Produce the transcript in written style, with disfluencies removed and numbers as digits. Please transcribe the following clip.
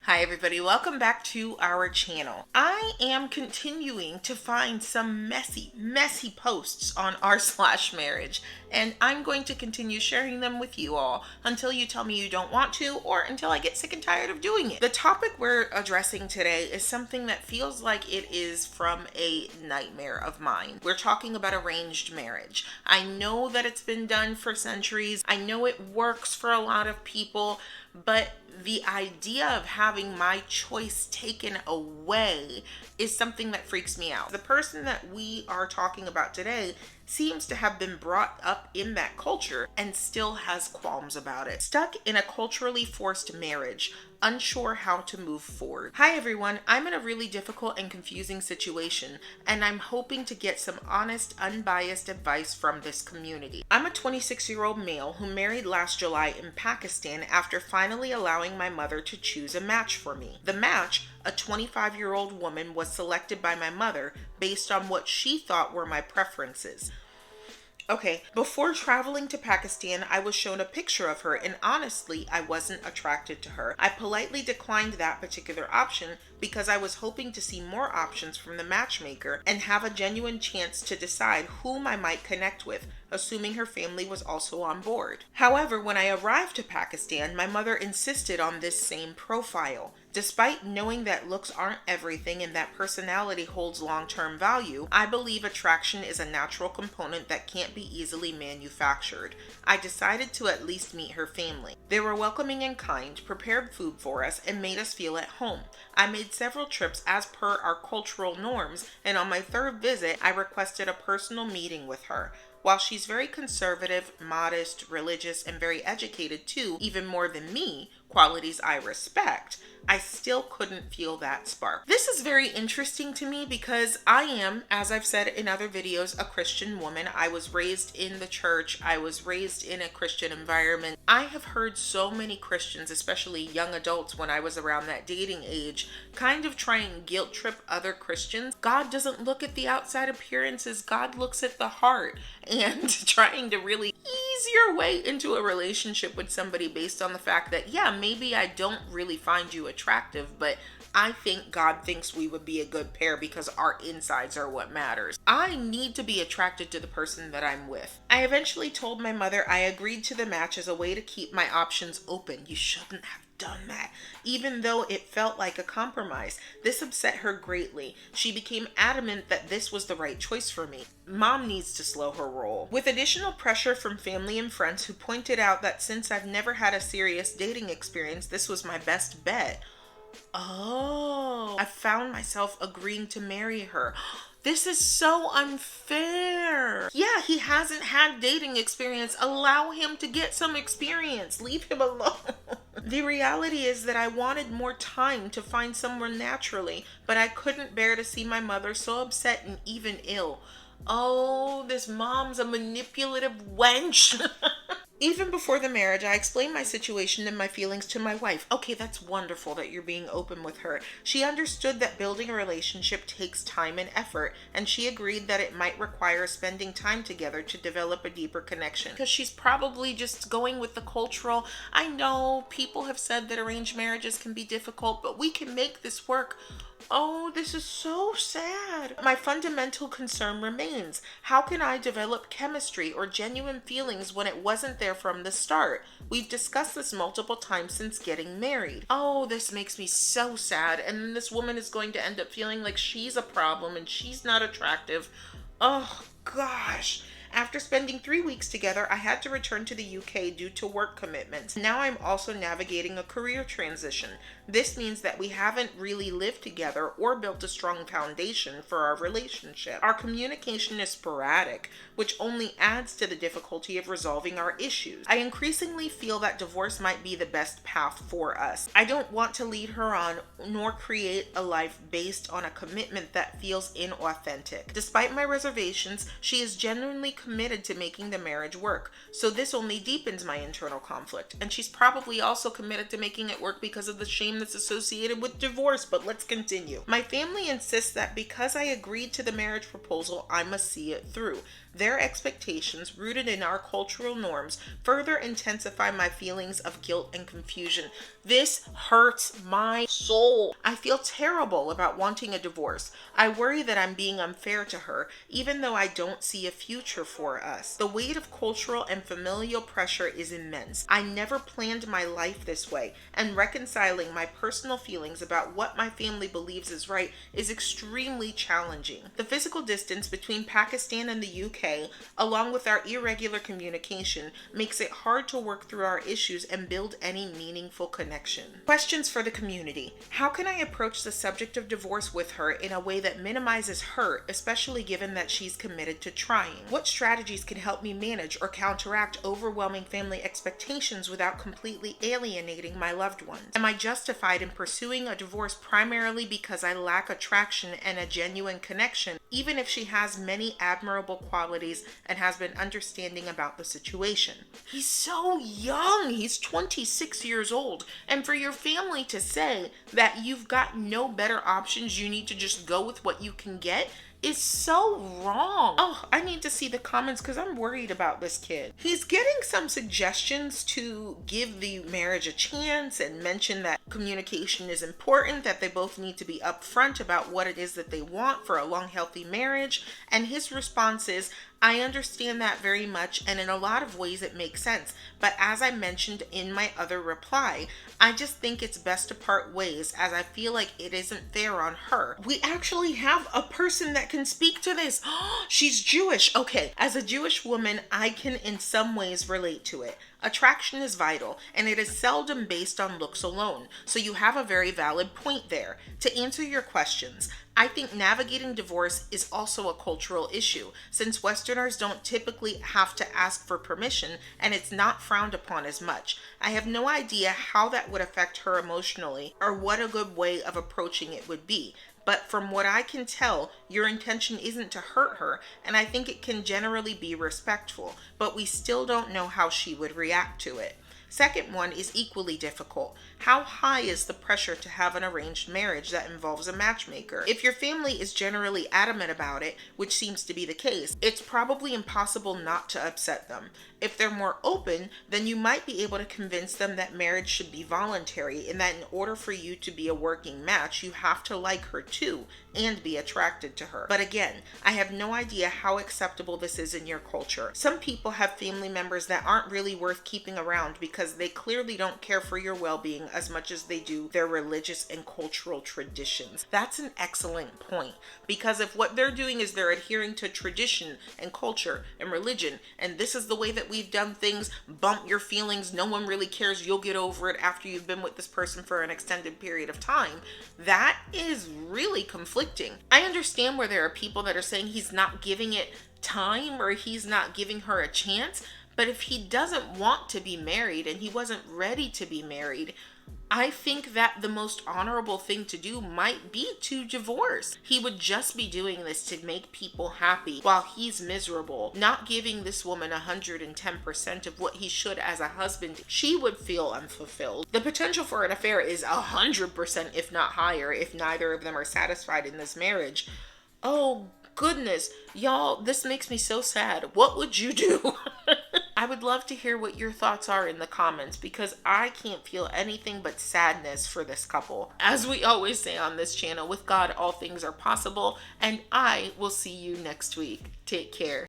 Hi everybody, welcome back to our channel. I am continuing to find some messy posts on r/marriage, and I'm going to continue sharing them with you all until you tell me you don't want to, or until I get sick and tired of doing it. The topic we're addressing today is something that feels like it is from a nightmare of mine. We're talking about arranged marriage. I know that it's been done for centuries. I know it works for a lot of people, but the idea of having my choice taken away is something that freaks me out. The person that we are talking about today seems to have been brought up in that culture and still has qualms about it. Stuck in a culturally forced marriage, unsure how to move forward. Hi everyone, I'm in a really difficult and confusing situation, and I'm hoping to get some honest, unbiased advice from this community. I'm a 26-year-old male who married last July in Pakistan after finally allowing my mother to choose a match for me. The match, a 25-year-old woman, was selected by my mother based on what she thought were my preferences. Okay, before traveling to Pakistan, I was shown a picture of her, and honestly, I wasn't attracted to her. I politely declined that particular option because I was hoping to see more options from the matchmaker and have a genuine chance to decide whom I might connect with, assuming her family was also on board. However, when I arrived to Pakistan, my mother insisted on this same profile. Despite knowing that looks aren't everything and that personality holds long-term value, I believe attraction is a natural component that can't be easily manufactured. I decided to at least meet her family. They were welcoming and kind, prepared food for us, and made us feel at home. I made several trips as per our cultural norms, and on my third visit, I requested a personal meeting with her. While she's very conservative, modest, religious, and very educated too, even more than me, qualities I respect, I still couldn't feel that spark. This is very interesting to me because I am, as I've said in other videos, a Christian woman. I was raised in the church. I was raised in a Christian environment. I have heard so many Christians, especially young adults when I was around that dating age, kind of try and guilt trip other Christians. God doesn't look at the outside appearances. God looks at the heart. And trying to really ease your way into a relationship with somebody based on the fact that, yeah, maybe I don't really find you attractive, but I think God thinks we would be a good pair because our insides are what matters. I need to be attracted to the person that I'm with. I eventually told my mother I agreed to the match as a way to keep my options open. You shouldn't have done that, even though it felt like a compromise. This upset her greatly. She became adamant that this was the right choice for me. Mom needs to slow her roll. With additional pressure from family and friends who pointed out that since I've never had a serious dating experience, this was my best bet. I found myself agreeing to marry her. This is so unfair. Yeah, he hasn't had dating experience. Allow him to get some experience. Leave him alone. The reality is that I wanted more time to find someone naturally, but I couldn't bear to see my mother so upset and even ill. Oh, this mom's a manipulative wench. Even before the marriage, I explained my situation and my feelings to my wife. Okay, that's wonderful that you're being open with her. She understood that building a relationship takes time and effort, and she agreed that it might require spending time together to develop a deeper connection. Because she's probably just going with the cultural, I know people have said that arranged marriages can be difficult, but we can make this work. Oh, this is so sad. My fundamental concern remains. How can I develop chemistry or genuine feelings when it wasn't there from the start? We've discussed this multiple times since getting married. Oh, this makes me so sad. And then this woman is going to end up feeling like she's a problem and she's not attractive. Oh, gosh. After spending 3 weeks together, I had to return to the UK due to work commitments. Now I'm also navigating a career transition. This means that we haven't really lived together or built a strong foundation for our relationship. Our communication is sporadic, which only adds to the difficulty of resolving our issues. I increasingly feel that divorce might be the best path for us. I don't want to lead her on nor create a life based on a commitment that feels inauthentic. Despite my reservations, she is genuinely committed to making the marriage work, so this only deepens my internal conflict. And she's probably also committed to making it work because of the shame that's associated with divorce, but let's continue. My family insists that because I agreed to the marriage proposal, I must see it through. Their expectations, rooted in our cultural norms, further intensify my feelings of guilt and confusion. This hurts my soul. I feel terrible about wanting a divorce. I worry that I'm being unfair to her, even though I don't see a future for us. The weight of cultural and familial pressure is immense. I never planned my life this way, and reconciling my personal feelings about what my family believes is right is extremely challenging. The physical distance between Pakistan and the UK, along with our irregular communication, makes it hard to work through our issues and build any meaningful connection. Questions for the community. How can I approach the subject of divorce with her in a way that minimizes hurt, especially given that she's committed to trying? What strategies can help me manage or counteract overwhelming family expectations without completely alienating my loved ones? Am I justified in pursuing a divorce primarily because I lack attraction and a genuine connection, even if she has many admirable qualities and has been understanding about the situation? He's so young. He's 26 years old. And for your family to say that you've got no better options, you need to just go with what you can get, is so wrong. Oh, I need to see the comments because I'm worried about this kid. He's getting some suggestions to give the marriage a chance and mention that communication is important, that they both need to be upfront about what it is that they want for a long, healthy marriage. And his response is, I understand that very much, and in a lot of ways it makes sense. But as I mentioned in my other reply, I just think it's best to part ways, as I feel like it isn't fair on her. We actually have a person that can speak to this. She's Jewish. Okay, as a Jewish woman, I can in some ways relate to it. Attraction is vital, and it is seldom based on looks alone. So you have a very valid point there. To answer your questions, I think navigating divorce is also a cultural issue, since Westerners don't typically have to ask for permission, and it's not frowned upon as much. I have no idea how that would affect her emotionally, or what a good way of approaching it would be. But from what I can tell, your intention isn't to hurt her, and I think it can generally be respectful, but we still don't know how she would react to it. Second one is equally difficult. How high is the pressure to have an arranged marriage that involves a matchmaker? If your family is generally adamant about it, which seems to be the case, it's probably impossible not to upset them. If they're more open, then you might be able to convince them that marriage should be voluntary, and that in order for you to be a working match, you have to like her too and be attracted to her. But again, I have no idea how acceptable this is in your culture. Some people have family members that aren't really worth keeping around because they clearly don't care for your well-being as much as they do their religious and cultural traditions. That's an excellent point, because if what they're doing is they're adhering to tradition and culture and religion, and this is the way that we've done things, bump your feelings, no one really cares, you'll get over it after you've been with this person for an extended period of time, that is really conflicting. I understand where there are people that are saying he's not giving it time or he's not giving her a chance, but if he doesn't want to be married and he wasn't ready to be married, I think that the most honorable thing to do might be to divorce. He would just be doing this to make people happy while he's miserable, not giving this woman 110% of what he should as a husband. She would feel unfulfilled. The potential for an affair is 100%, if not higher, if neither of them are satisfied in this marriage. Oh goodness, y'all, this makes me so sad. What would you do? I would love to hear what your thoughts are in the comments, because I can't feel anything but sadness for this couple. As we always say on this channel, with God, all things are possible, and I will see you next week. Take care.